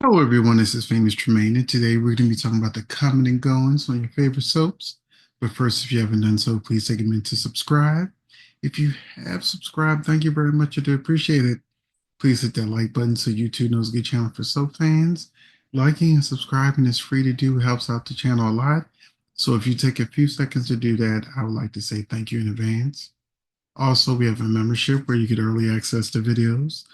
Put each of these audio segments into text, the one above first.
Hello, everyone. This is Famous Tremaine, and today we're going to be talking about the coming and goings on your favorite soaps. But first, if you haven't done so, please take a minute to subscribe. If you have subscribed, thank you very much. I do appreciate it. Please hit that like button so YouTube knows a good channel for soap fans. Liking and subscribing is free to do, helps out the channel a lot. So if you take a few seconds to do that, I would like to say thank you in advance. Also, we have a membership where you get early access to videos.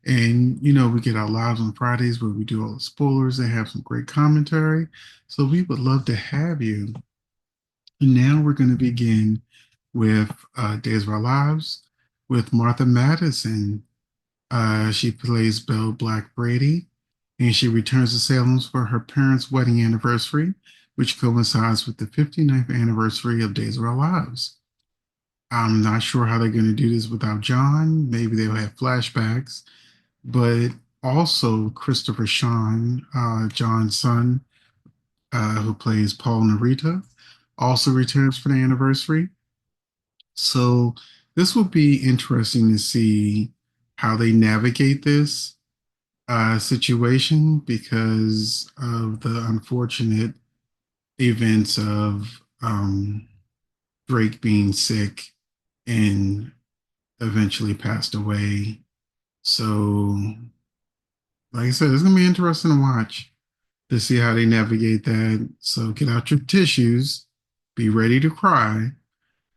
And, we get our lives on Fridays where we do all the spoilers and have some great commentary. So we would love to have you. And now we're going to begin with Days of Our Lives with Martha Madison. She plays Belle Black Brady, and she returns to Salem for her parents' wedding anniversary, which coincides with the 59th anniversary of Days of Our Lives. I'm not sure how they're going to do this without John. Maybe they'll have flashbacks, but also Christopher Sean, John's son, who plays Paul Narita, also returns for the anniversary. So this will be interesting to see how they navigate this situation because of the unfortunate events of Drake being sick and eventually passed away. So, like I said, it's gonna be interesting to watch to see how they navigate that. So get out your tissues, be ready to cry,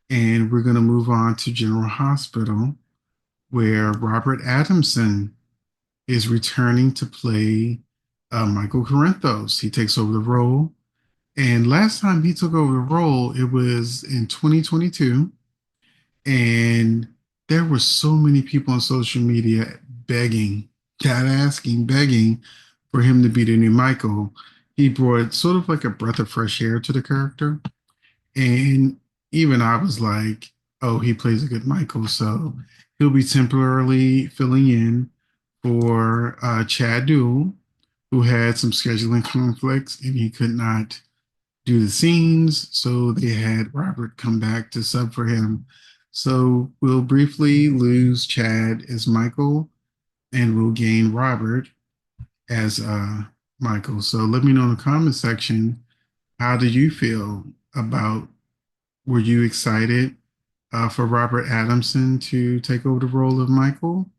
and we're gonna move on to General Hospital, where Robert Adamson is returning to play Michael Corinthos. He takes over the role, and last time he took over the role, it was in 2022. And there were so many people on social media begging, not asking, begging for him to be the new Michael. He brought sort of like a breath of fresh air to the character. And even I was like, oh, he plays a good Michael. So he'll be temporarily filling in for Chad Duell, who had some scheduling conflicts and he could not do the scenes, so they had Robert come back to sub for him. So we'll briefly lose Chad as Michael, and we'll gain Robert as Michael. So let me know in the comment section, how did you feel about? Were you excited for Robert Adamson to take over the role of Michael,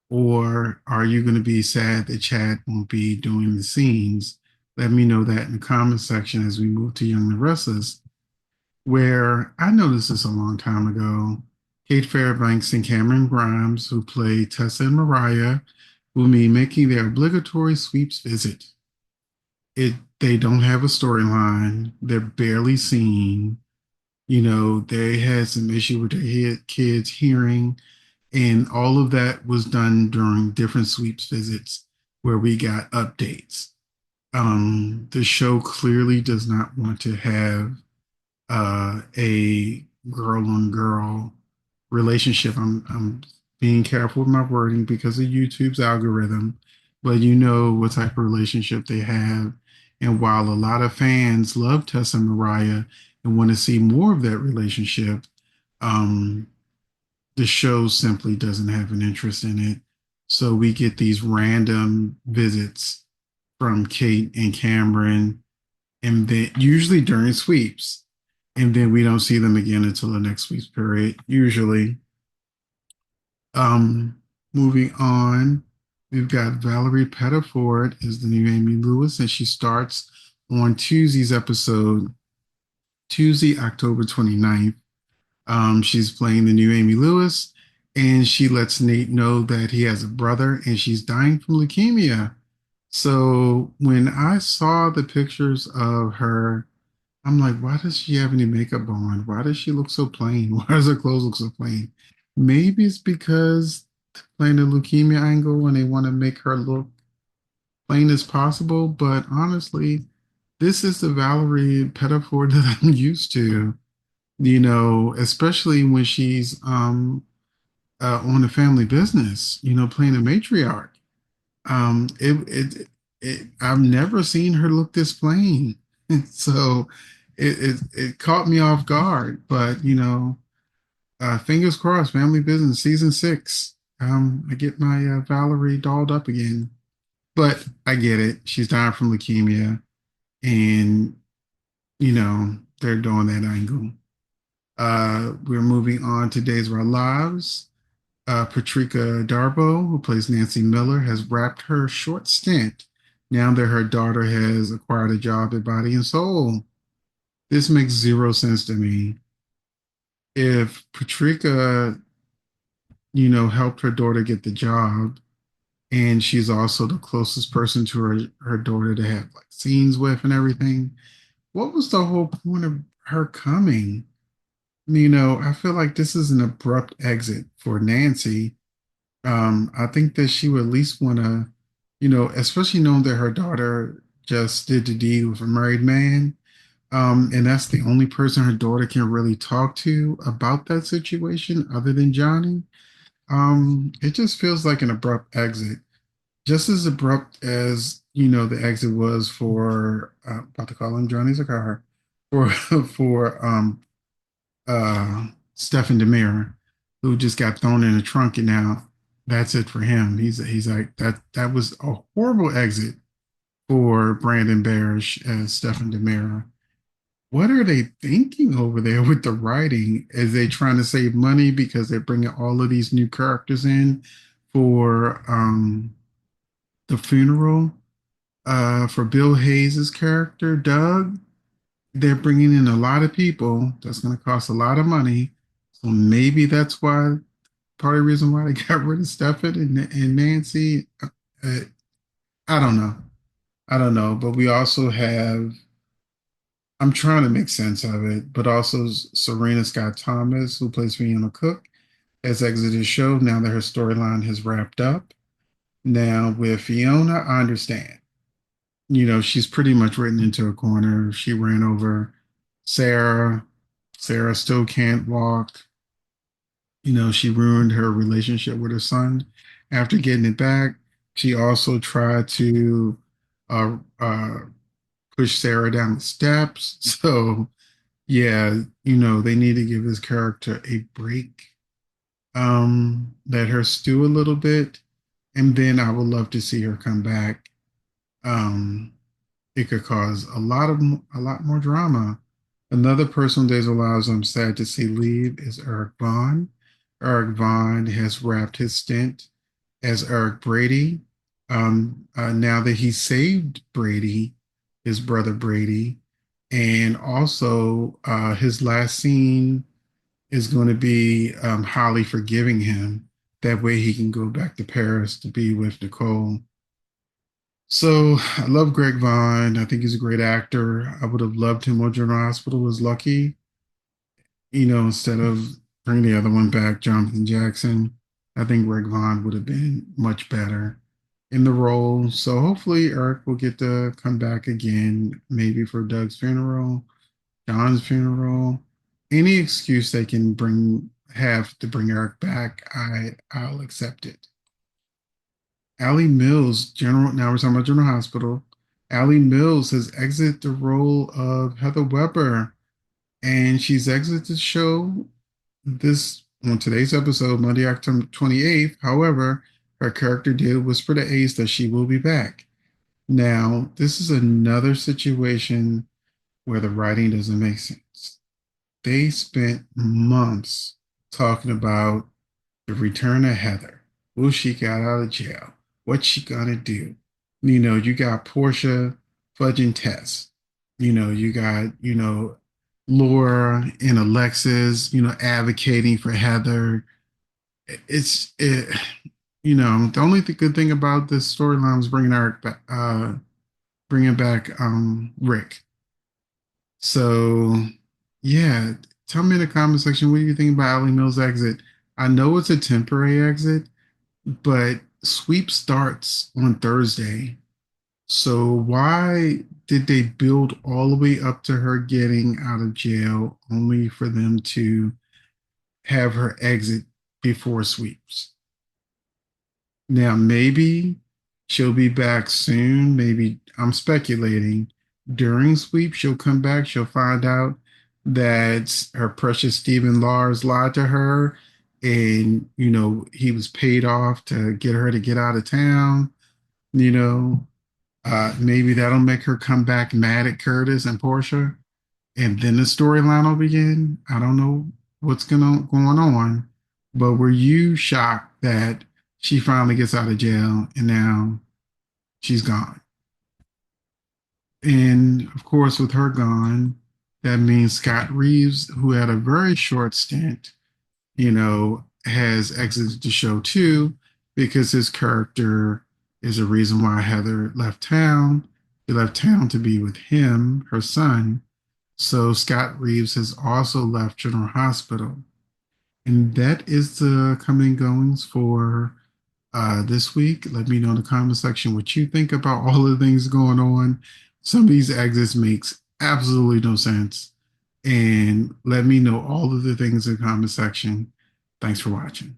or are you going to be sad that Chad won't be doing the scenes? Let me know that in the comment section as we move to Young and Restless, where I noticed this a long time ago. Kate Fairbanks and Cameron Grimes, who play Tessa and Mariah, will be making their obligatory sweeps visit. They don't have a storyline. They're barely seen. They had some issue with their kids hearing, and all of that was done during different sweeps visits where we got updates. The show clearly does not want to have a girl on girl relationship. I'm being careful with my wording because of YouTube's algorithm, but you know what type of relationship they have. And while a lot of fans love Tessa and Mariah and want to see more of that relationship, um, the show simply doesn't have an interest in it. So we get these random visits from Kate and Cameron, and then usually during sweeps, and then we don't see them again until the next sweeps period, usually. Um, Moving on, we've got Valerie Pettiford is the new Amy Lewis, and she starts on Tuesday's episode, Tuesday, October 29th. She's playing the new Amy Lewis, and she lets Nate know that he has a brother and she's dying from leukemia. So when I saw the pictures of her, I'm like, why does she have any makeup on? Why does she look so plain? Why does her clothes look so plain? Maybe it's because playing the leukemia angle and they want to make her look plain as possible. But honestly, this is the Valerie Pettiford that I'm used to, especially when she's on the family business, playing a matriarch. Um, it, I've never seen her look this plain. So it caught me off guard, but fingers crossed, family business season 6. I get my Valerie dolled up again. But I get it. She's dying from leukemia, and they're doing that angle. We're moving on to Days of Our Lives. Patrika Darbo, who plays Nancy Miller, has wrapped her short stint now that her daughter has acquired a job at Body and Soul. This makes zero sense to me. If Patrika, helped her daughter get the job, and she's also the closest person to her daughter to have like scenes with and everything, what was the whole point of her coming? I feel like this is an abrupt exit for Nancy. I think that she would at least want to, especially knowing that her daughter just did the deed with a married man. And that's the only person her daughter can really talk to about that situation other than Johnny. It just feels like an abrupt exit, just as abrupt as, the exit was for, about to call him Johnny Zakar, for, for Stephen Demir, who just got thrown in a trunk, and now that's it for him. He's like that. That was a horrible exit for Brandon Barish as Stephen Demir. What are they thinking over there with the writing? Is they trying to save money because they're bringing all of these new characters in for the funeral for Bill Hayes's character Doug? They're bringing in a lot of people. That's going to cost a lot of money. So maybe that's why part of the reason why they got rid of Stefan and Nancy. Uh, I don't know. I don't know. But we also have, I'm trying to make sense of it, but also Serena Scott Thomas, who plays Fiona Cook, has exited the show now that her storyline has wrapped up. Now, with Fiona, I understand. She's pretty much written into a corner. She ran over Sarah. Sarah still can't walk. She ruined her relationship with her son after getting it back. She also tried to uh, uh, push Sarah down the steps. So, yeah, they need to give this character a break. Let her stew a little bit, and then I would love to see her come back. Um, it could cause a lot more drama. Another person Days of Lives I'm sad to see leave is Eric Vaughn. Eric Vaughn has wrapped his stint as Eric Brady. Now that he saved Brady, his brother Brady, and also his last scene is going to be Holly forgiving him. That way he can go back to Paris to be with Nicole. So I love Greg Vaughn. I think he's a great actor. I would have loved him on General Hospital was lucky, instead of bringing the other one back, Jonathan Jackson. I think Greg Vaughn would have been much better in the role. So hopefully Eric will get to come back again, maybe for Doug's funeral, John's funeral. Any excuse they can have to bring Eric back, I'll accept it. Allie Mills, General. Now we're talking about General Hospital. Allie Mills has exited the role of Heather Weber, and she's exited the show this on today's episode, Monday, October 28th. However, her character did whisper to Ace that she will be back. Now, this is another situation where the writing doesn't make sense. They spent months talking about the return of Heather. Will she get out of jail? What's she gonna do? You got Portia fudging Tess. You got, Laura and Alexis, advocating for Heather. It's it, the only good thing about this storyline was bringing back Rick. So yeah, tell me in the comment section what do you think about Ali Mills' exit? I know it's a temporary exit, but sweep starts on Thursday. So why did they build all the way up to her getting out of jail only for them to have her exit before sweeps? Now, maybe she'll be back soon. Maybe I'm speculating during sweep, she'll come back. She'll find out that her precious Stephen Lars lied to her and, he was paid off to get her to get out of town. You know, maybe that'll make her come back mad at Curtis and Portia, and then the storyline will begin. I don't know what's going on, but were you shocked that she finally gets out of jail and now she's gone? And of course, with her gone, that means Scott Reeves, who had a very short stint, has exited the show too, because his character is a reason why Heather left town. She left town to be with him, her son. So Scott Reeves has also left General Hospital. And that is the coming and goings for this week. Let me know in the comment section what you think about all the things going on. Some of these exits makes absolutely no sense. And let me know all of the things in the comment section. Thanks for watching.